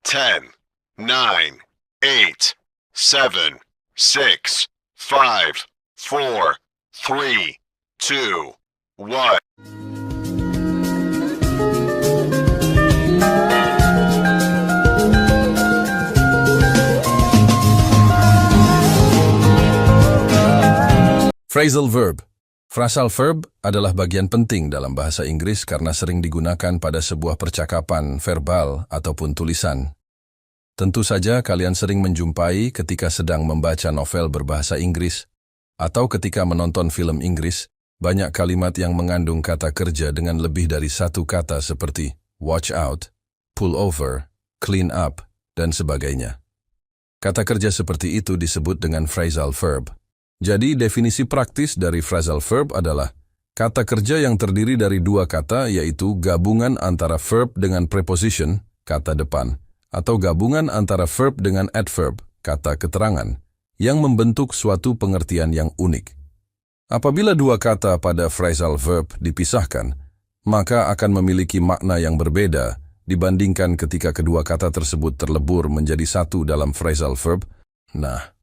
10, 9, 8, 7, 6, 5, 4, 3, 2, 1. Phrasal verb. Phrasal verb adalah bagian penting dalam bahasa Inggris karena sering digunakan pada sebuah percakapan verbal ataupun tulisan. Tentu saja kalian sering menjumpai ketika sedang membaca novel berbahasa Inggris atau ketika menonton film Inggris, banyak kalimat yang mengandung kata kerja dengan lebih dari satu kata seperti watch out, pull over, clean up, dan sebagainya. Kata kerja seperti itu disebut dengan phrasal verb. Jadi, definisi praktis dari phrasal verb adalah kata kerja yang terdiri dari dua kata, yaitu gabungan antara verb dengan preposition, kata depan, atau gabungan antara verb dengan adverb, kata keterangan, yang membentuk suatu pengertian yang unik. Apabila dua kata pada phrasal verb dipisahkan, maka akan memiliki makna yang berbeda dibandingkan ketika kedua kata tersebut terlebur menjadi satu dalam phrasal verb. Nah,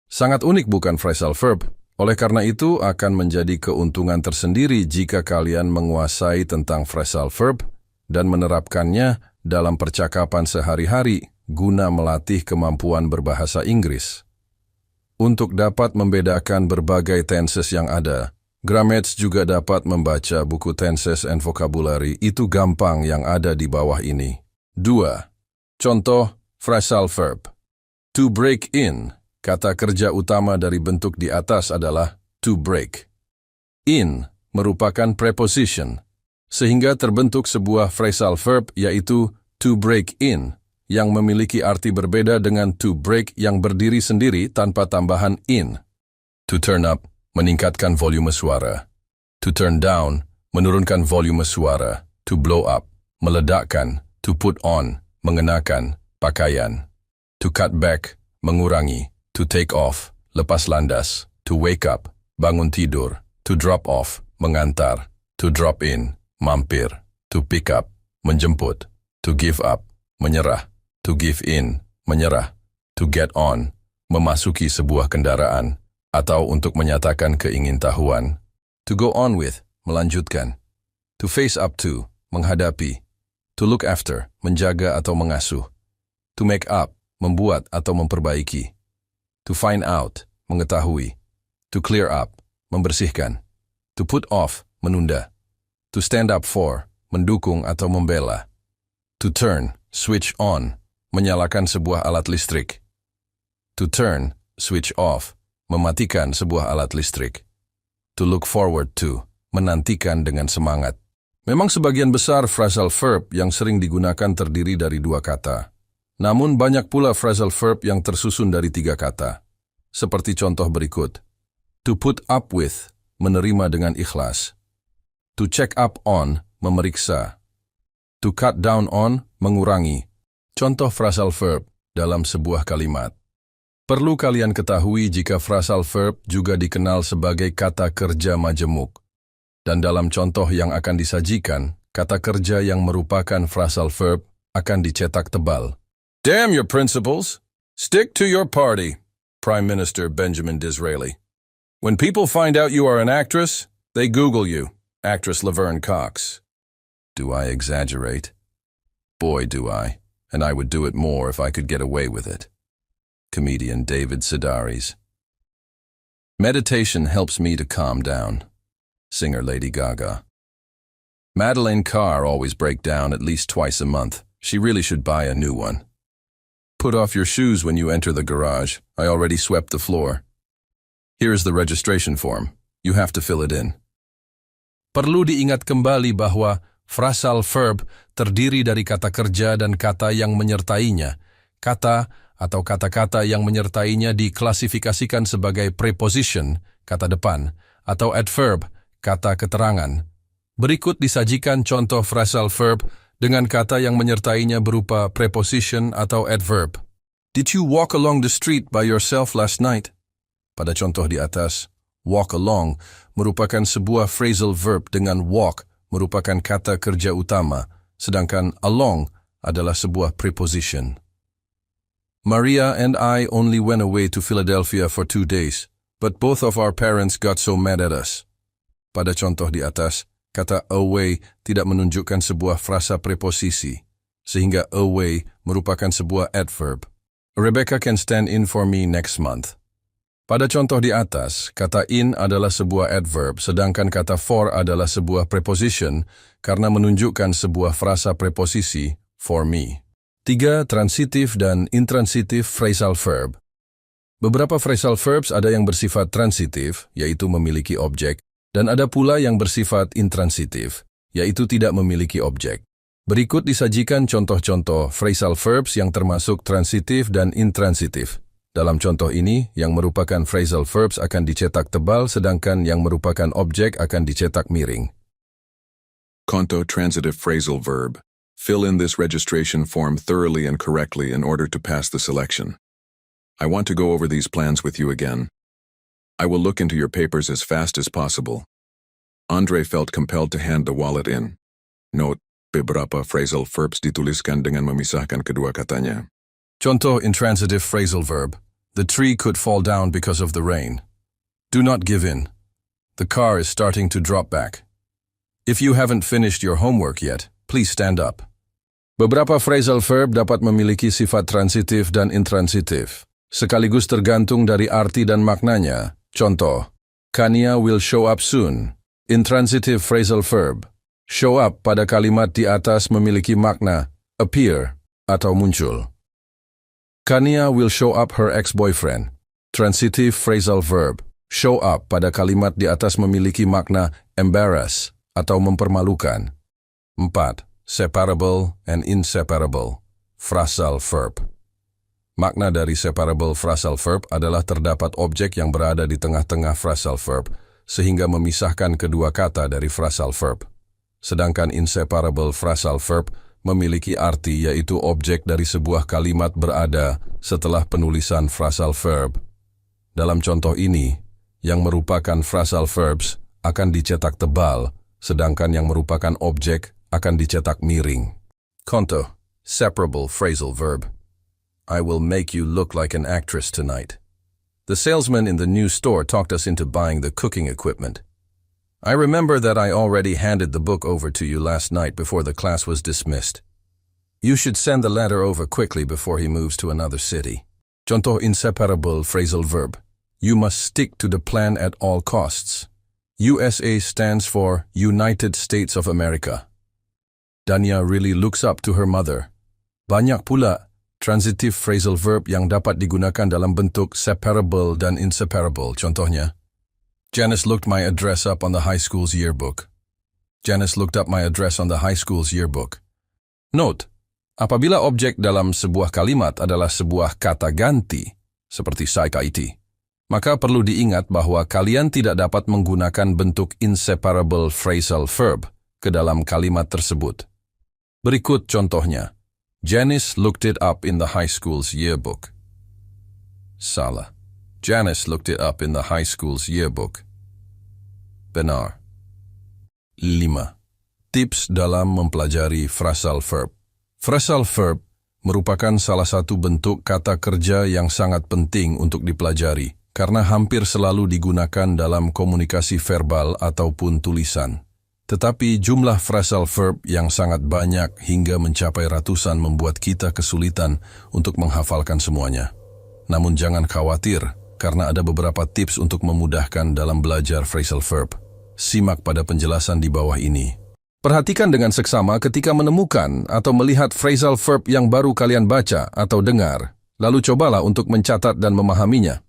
sangat unik bukan phrasal verb? Oleh karena itu akan menjadi keuntungan tersendiri jika kalian menguasai tentang phrasal verb dan menerapkannya dalam percakapan sehari-hari guna melatih kemampuan berbahasa Inggris. Untuk dapat membedakan berbagai tenses yang ada, Grammets juga dapat membaca buku Tenses and Vocabulary. Itu gampang yang ada di bawah ini. 2. Contoh phrasal verb. To break in. Kata kerja utama dari bentuk di atas adalah to break. In merupakan preposition, sehingga terbentuk sebuah phrasal verb yaitu to break in, yang memiliki arti berbeda dengan to break yang berdiri sendiri tanpa tambahan in. To turn up, meningkatkan volume suara. To turn down, menurunkan volume suara. To blow up, meledakkan. To put on, mengenakan pakaian. To cut back, mengurangi. To take off, lepas landas. To wake up, bangun tidur. To drop off, mengantar. To drop in, mampir. To pick up, menjemput. To give up, menyerah. To give in, menyerah. To get on, memasuki sebuah kendaraan. Atau untuk menyatakan keingintahuan. To go on with, melanjutkan. To face up to, menghadapi. To look after, menjaga atau mengasuh. To make up, membuat atau memperbaiki. To find out, mengetahui. To clear up, membersihkan. To put off, menunda. To stand up for, mendukung atau membela. To turn, switch on, menyalakan sebuah alat listrik. To turn, switch off, mematikan sebuah alat listrik. To look forward to, menantikan dengan semangat. Memang sebagian besar phrasal verb yang sering digunakan terdiri dari dua kata. Namun banyak pula phrasal verb yang tersusun dari tiga kata. Seperti contoh berikut. To put up with, menerima dengan ikhlas. To check up on, memeriksa. To cut down on, mengurangi. Contoh phrasal verb dalam sebuah kalimat. Perlu kalian ketahui jika phrasal verb juga dikenal sebagai kata kerja majemuk. Dan dalam contoh yang akan disajikan, kata kerja yang merupakan phrasal verb akan dicetak tebal. Damn your principles! Stick to your party, Prime Minister Benjamin Disraeli. When people find out you are an actress, they Google you, actress Laverne Cox. Do I exaggerate? Boy, do I. And I would do it more if I could get away with it. Comedian David Sedaris. Meditation helps me to calm down. Singer Lady Gaga. Madeleine car always break down at least twice a month. She really should buy a new one. Put off your shoes when you enter the garage. I already swept the floor. Here is the registration form. You have to fill it in. Perlu diingat kembali bahwa phrasal verb terdiri dari kata kerja dan kata yang menyertainya. Kata atau kata-kata yang menyertainya diklasifikasikan sebagai preposition, kata depan, atau adverb, kata keterangan. Berikut disajikan contoh phrasal verb dengan kata yang menyertainya berupa preposition atau adverb. Did you walk along the street by yourself last night? Pada contoh di atas, walk along merupakan sebuah phrasal verb dengan walk merupakan kata kerja utama, sedangkan along adalah sebuah preposition. Maria and I only went away to Philadelphia for 2 days, but both of our parents got so mad at us. Pada contoh di atas, kata away tidak menunjukkan sebuah frasa preposisi, sehingga away merupakan sebuah adverb. Rebecca can stand in for me next month. Pada contoh di atas, kata in adalah sebuah adverb, sedangkan kata for adalah sebuah preposition karena menunjukkan sebuah frasa preposisi for me. 3. Transitif dan intransitif phrasal verb. Beberapa phrasal verbs ada yang bersifat transitif, yaitu memiliki objek, dan ada pula yang bersifat intransitif, yaitu tidak memiliki objek. Berikut disajikan contoh-contoh phrasal verbs yang termasuk transitif dan intransitif. Dalam contoh ini, yang merupakan phrasal verbs akan dicetak tebal, sedangkan yang merupakan objek akan dicetak miring. Conto transitive phrasal verb. Fill in this registration form thoroughly and correctly in order to pass the selection. I want to go over these plans with you again. I will look into your papers as fast as possible. Andre felt compelled to hand the wallet in. Note, beberapa phrasal verbs dituliskan dengan memisahkan kedua katanya. Contoh intransitive phrasal verb. The tree could fall down because of the rain. Do not give in. The car is starting to drop back. If you haven't finished your homework yet, please stand up. Beberapa phrasal verb dapat memiliki sifat transitif dan intransitif, sekaligus tergantung dari arti dan maknanya. Contoh, Kania will show up soon. Intransitive phrasal verb. Show up pada kalimat di atas memiliki makna appear atau muncul. Kania will show up her ex-boyfriend. Transitive phrasal verb. Show up pada kalimat di atas memiliki makna embarrass atau mempermalukan. 4. Separable and inseparable phrasal verb. Makna dari separable phrasal verb adalah terdapat objek yang berada di tengah-tengah phrasal verb, sehingga memisahkan kedua kata dari phrasal verb. Sedangkan inseparable phrasal verb memiliki arti yaitu objek dari sebuah kalimat berada setelah penulisan phrasal verb. Dalam contoh ini, yang merupakan phrasal verbs akan dicetak tebal, sedangkan yang merupakan objek akan dicetak miring. Contoh, separable phrasal verb. I will make you look like an actress tonight. The salesman in the new store talked us into buying the cooking equipment. I remember that I already handed the book over to you last night before the class was dismissed. You should send the letter over quickly before he moves to another city. Contoh inseparable phrasal verb. You must stick to the plan at all costs. USA stands for United States of America. Dania really looks up to her mother. Banyak pula transitive phrasal verb yang dapat digunakan dalam bentuk separable dan inseparable. Contohnya, Janice looked my address up on the high school's yearbook. Janice looked up my address on the high school's yearbook. Note, apabila objek dalam sebuah kalimat adalah sebuah kata ganti, seperti psych-IT, maka perlu diingat bahwa kalian tidak dapat menggunakan bentuk inseparable phrasal verb ke dalam kalimat tersebut. Berikut contohnya. Janice looked it up in the high school's yearbook. Salah. Janice looked it up in the high school's yearbook. Benar. 5. Tips dalam mempelajari phrasal verb. Phrasal verb merupakan salah satu bentuk kata kerja yang sangat penting untuk dipelajari karena hampir selalu digunakan dalam komunikasi verbal ataupun tulisan. Tetapi jumlah phrasal verb yang sangat banyak hingga mencapai ratusan membuat kita kesulitan untuk menghafalkan semuanya. Namun jangan khawatir, karena ada beberapa tips untuk memudahkan dalam belajar phrasal verb. Simak pada penjelasan di bawah ini. Perhatikan dengan seksama ketika menemukan atau melihat phrasal verb yang baru kalian baca atau dengar, lalu cobalah untuk mencatat dan memahaminya.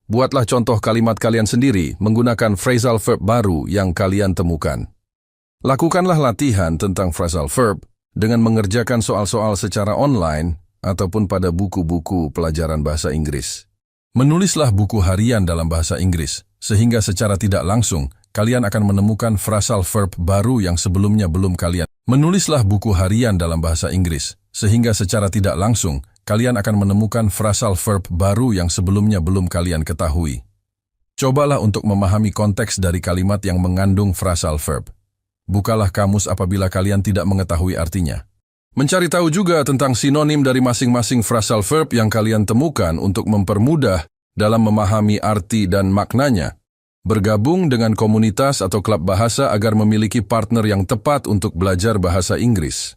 Buatlah contoh kalimat kalian sendiri menggunakan phrasal verb baru yang kalian temukan. Lakukanlah latihan tentang phrasal verb dengan mengerjakan soal-soal secara online ataupun pada buku-buku pelajaran bahasa Inggris. Menulislah buku harian dalam bahasa Inggris, sehingga secara tidak langsung kalian akan menemukan phrasal verb baru yang sebelumnya belum kalian. Menulislah buku harian dalam bahasa Inggris, sehingga secara tidak langsung kalian akan menemukan phrasal verb baru yang sebelumnya belum kalian ketahui. Cobalah untuk memahami konteks dari kalimat yang mengandung phrasal verb. Bukalah kamus apabila kalian tidak mengetahui artinya. Mencari tahu juga tentang sinonim dari masing-masing phrasal verb yang kalian temukan untuk mempermudah dalam memahami arti dan maknanya. Bergabung dengan komunitas atau klub bahasa agar memiliki partner yang tepat untuk belajar bahasa Inggris.